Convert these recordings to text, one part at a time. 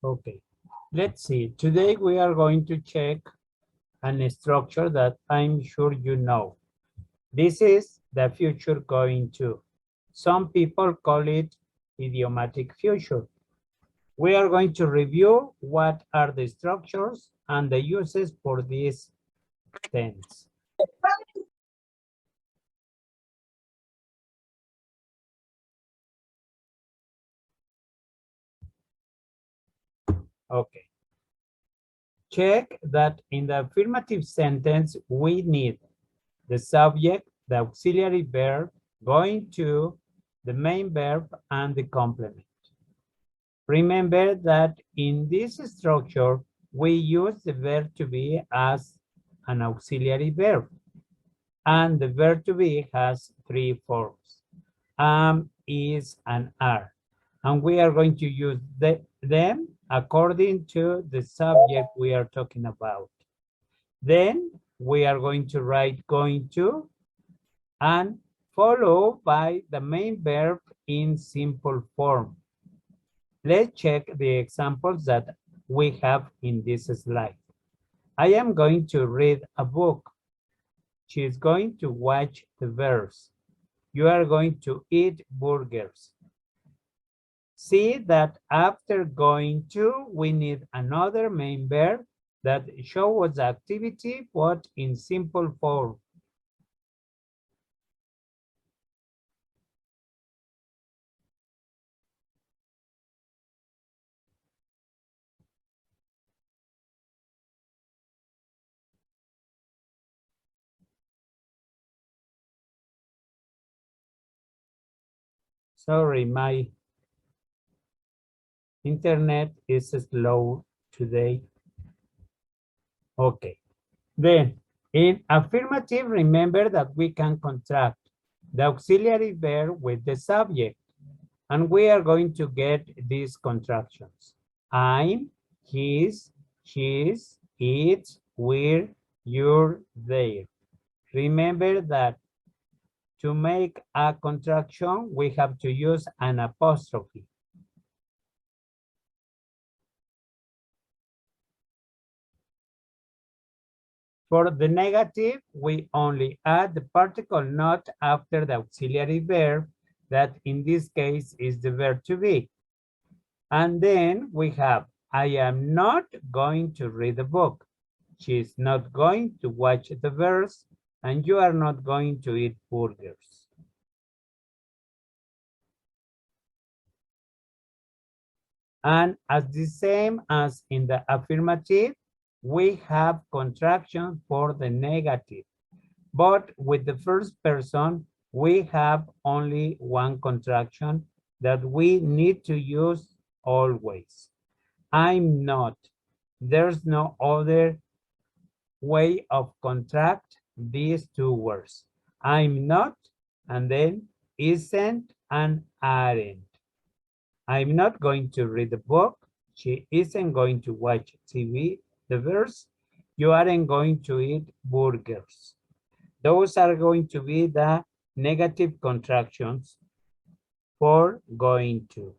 Okay, let's see. Today we are going to check a structure that I'm sure you know. This is the future going to. Some people call it idiomatic future. We are going to review what are the structures and the uses for this tense. Okay. Check that in the affirmative sentence, we need the subject, the auxiliary verb, going to, the main verb, and the complement. Remember that in this structure, we use the verb to be as an auxiliary verb. And the verb to be has three forms: am, is, and are. And we are going to use them according to the subject we are talking about. Then we are going to write going to and followed by the main verb in simple form. Let's check the examples that we have in this slide. I am going to read a book. She is going to watch the verse. You are going to eat burgers. See that after going to, we need another main verb that shows activity, but in simple form. Sorry, my internet is slow today. Okay. Then, in affirmative, remember that we can contract the auxiliary verb with the subject, and we are going to get these contractions. I'm, his, she's, it's, we're, you're, there. Remember that to make a contraction, we have to use an apostrophe. For the negative, we only add the particle not after the auxiliary verb, that in this case is the verb to be. And then we have, I am not going to read the book. She is not going to watch the verse, and you are not going to eat burgers. And as the same as in the affirmative, we have contraction for the negative. But with the first person, we have only one contraction that we need to use always. I'm not. There's no other way of contract these two words. I'm not, and then isn't and aren't. I'm not going to read the book. She isn't going to watch TV. The verse, you aren't going to eat burgers. Those are going to be the negative contractions for going to.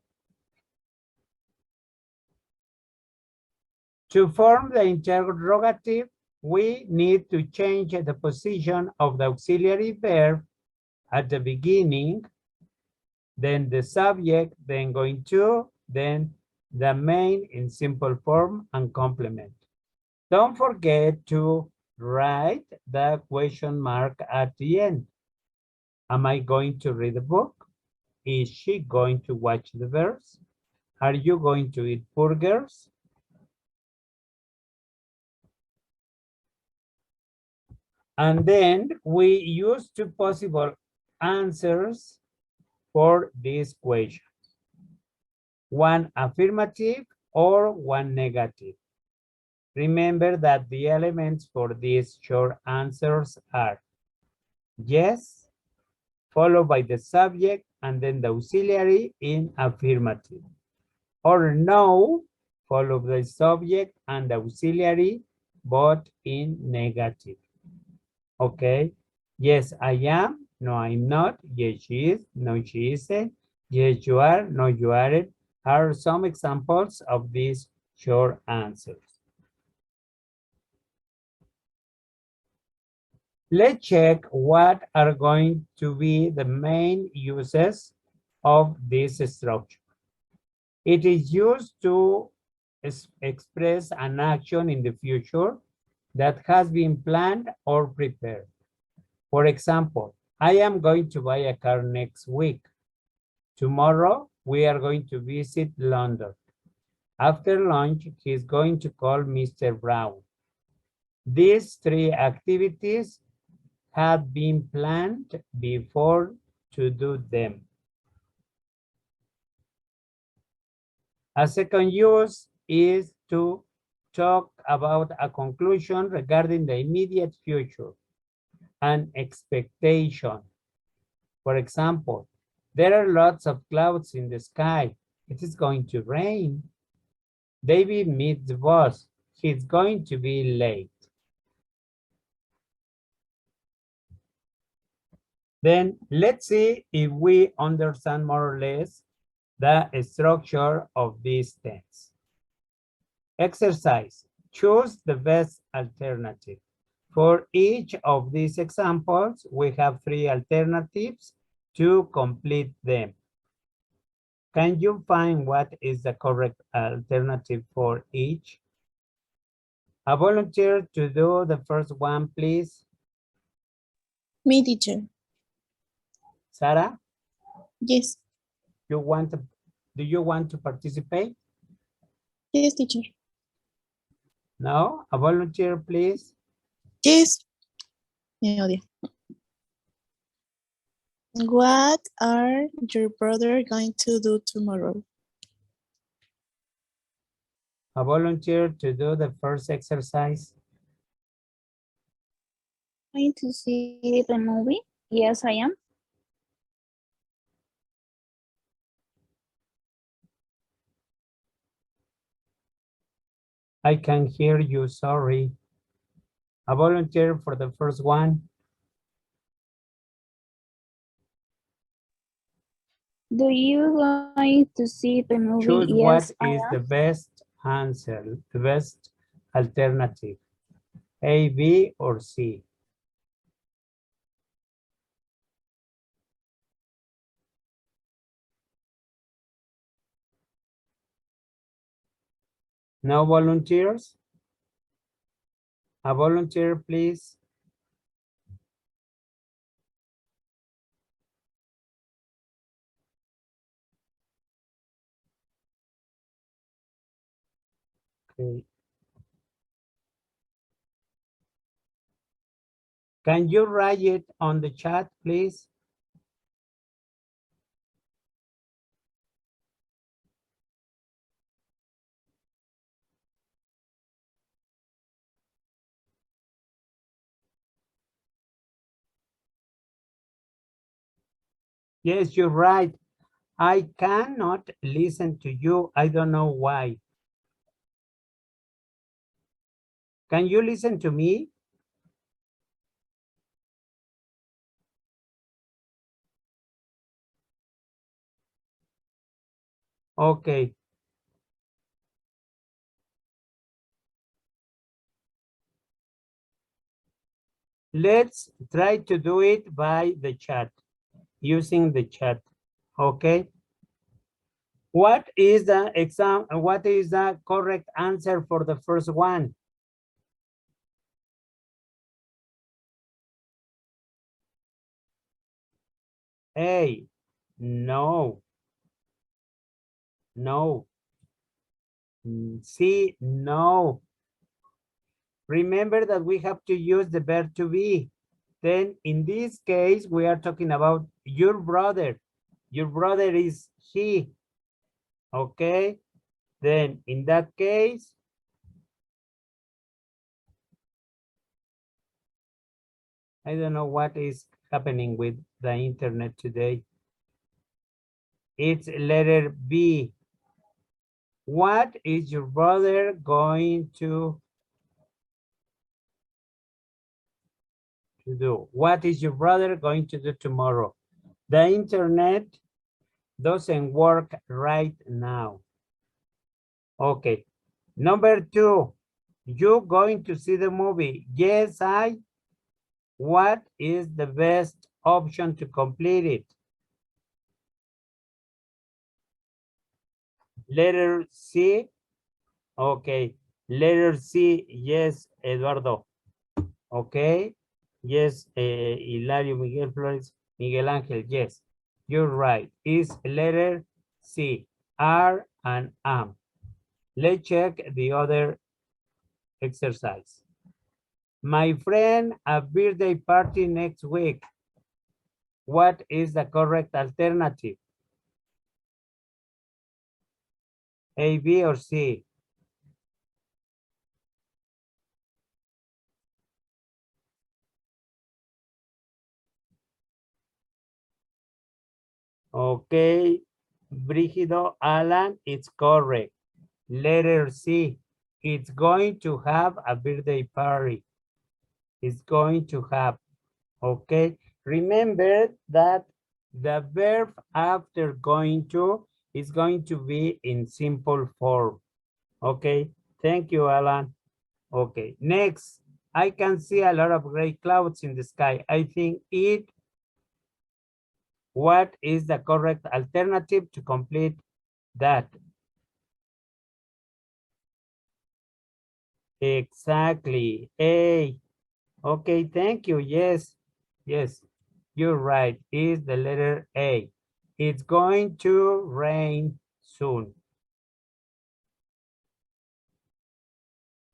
To form the interrogative, we need to change the position of the auxiliary verb at the beginning, then the subject, then going to, then the main in simple form and complement. Don't forget to write the question mark at the end. Am I going to read a book? Is she going to watch the verse? Are you going to eat burgers? And then we use two possible answers for these questions. One affirmative or one negative. Remember that the elements for these short answers are yes, followed by the subject and then the auxiliary in affirmative. Or no, followed by the subject and the auxiliary, but in negative. Okay. Yes, I am. No, I'm not. Yes, she is. No, she isn't. Yes, you are. No, you aren't. Are some examples of these short answers. Let's check what are going to be the main uses of this structure. It is used to express an action in the future that has been planned or prepared. For example, I am going to buy a car next week. Tomorrow, we are going to visit London. After lunch, he's going to call Mr. Brown. These three activities have been planned before to do them. A second use is to talk about a conclusion regarding the immediate future, an expectation. For example, there are lots of clouds in the sky. It is going to rain. David meets the boss. He's going to be late. Then let's see if we understand more or less the structure of this tense. Exercise. Choose the best alternative. For each of these examples, we have 3 alternatives to complete them. Can you find what is the correct alternative for each? A volunteer to do the first one, please. Me, teacher. Sarah? Yes. Do you want to participate? Yes, teacher. No? A volunteer, please. Yes. Me odia. What are your brother going to do tomorrow? A volunteer to do the first exercise. Going to see the movie? Yes, I am. I can hear you, sorry. A volunteer for the first one. Do you going to see the movie? Choose Yes, what I is am. the best answer, the best alternative. A, B, or C. No volunteers? A volunteer, please. Okay. Can you write it on the chat, please? Yes, you're right. I cannot listen to you. I don't know why. Can you listen to me? Okay. Let's try to do it by the chat, using the chat, okay? What is the correct answer for the first one? A, no. No. C, no. Remember that we have to use the verb to be. Then in this case, we are talking about your brother. Your brother is he. Okay. Then in that case, I don't know what is happening with the internet today. It's letter B. What is your brother going to do? What is your brother going to do tomorrow? The internet doesn't work right now. Okay. Number 2, you going to see the movie? Yes, I. What is the best option to complete it? Letter C. Okay. Letter C. Yes, Eduardo. Okay. Yes, Hilario, Miguel Flores, Miguel Ángel. Yes, you're right. It's letter C. R and am. Let's check the other exercise. My friend, a birthday party next week. What is the correct alternative? A, B, or C? Okay, Brígido, Alan, it's correct. Letter C, it's going to have a birthday party. It's going to have, okay? Remember that the verb after going to is going to be in simple form. Okay, thank you, Alan. Okay, next, I can see a lot of gray clouds in the sky. I think it, what is the correct alternative to complete that? Exactly, A. Okay, thank you, yes, yes, you're right, is the letter A. It's going to rain soon.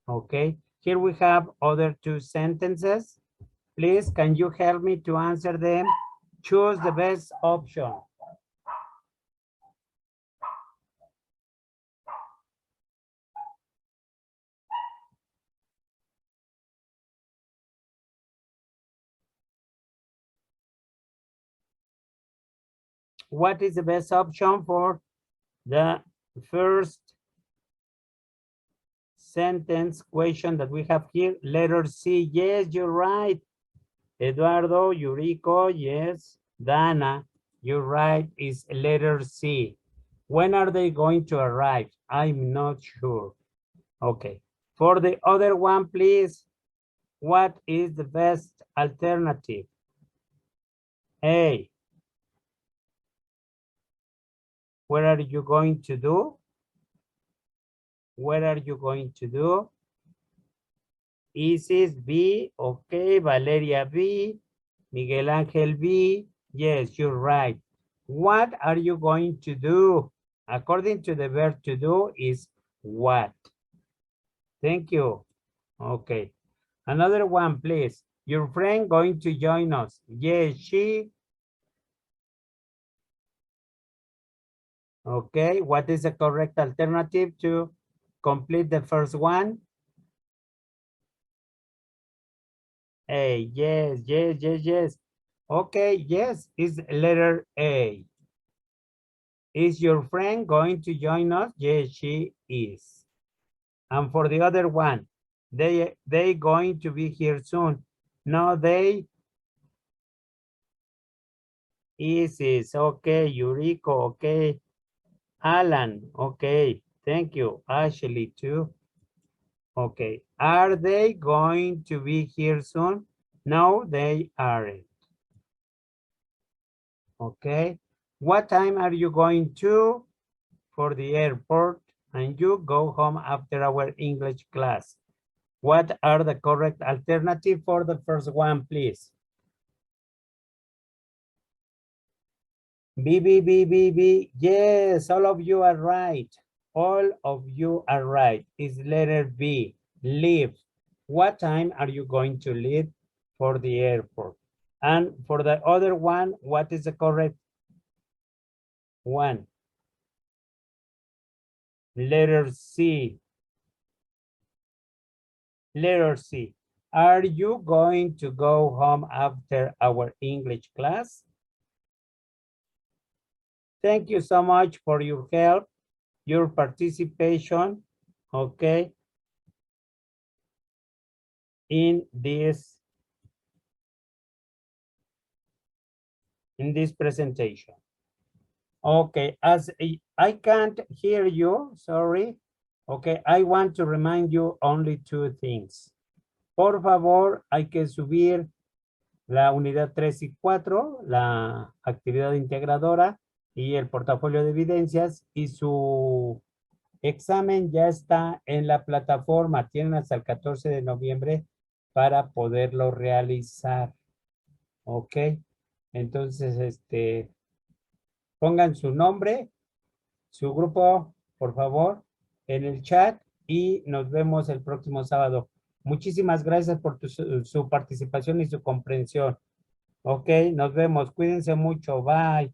Okay, here we have other two sentences. Please, can you help me to answer them? Choose the best option. What is the best option for the first sentence question that we have here? Letter C. Yes, you're right. Eduardo, Yuriko, yes. Dana, you're right, is letter C. When are they going to arrive? I'm not sure. Okay. For the other one, please, what is the best alternative? A. What are you going to do? What are you going to do? Isis B, okay. Valeria B, Miguel Ángel B. Yes, you're right. What are you going to do? According to the verb to do is what? Thank you. Okay. Another one, please. Your friend going to join us? Yes, she. Okay. What is the correct alternative to complete the first one? A, yes, yes, yes, yes. Okay, yes, is letter A. Is your friend going to join us? Yes, she is. And for the other one, they going to be here soon. No, they is okay. Yuriko, okay. Alan, okay. Thank you. Ashley too. Okay. Are they going to be here soon? No, they aren't. Okay. What time are you going to for the airport and you go home after our English class? What are the correct alternative for the first one, please? B, B, B, B, B. Yes, all of you are right. All of you are right. It's letter B, leave. What time are you going to leave for the airport? And for the other one, what is the correct one? Letter C. Letter C. Are you going to go home after our English class? Thank you so much for your help, your participation, okay, in this presentation. Okay, as I can't hear you, sorry. Okay, I want to remind you only two things. Por favor, hay que subir la unidad 3 y 4, la actividad integradora y el portafolio de evidencias, y su examen ya está en la plataforma. Tienen hasta el 14 de noviembre para poderlo realizar. Ok. Entonces, pongan su nombre, su grupo, por favor, en el chat y nos vemos el próximo sábado. Muchísimas gracias por su participación y su comprensión. Ok, nos vemos. Cuídense mucho. Bye.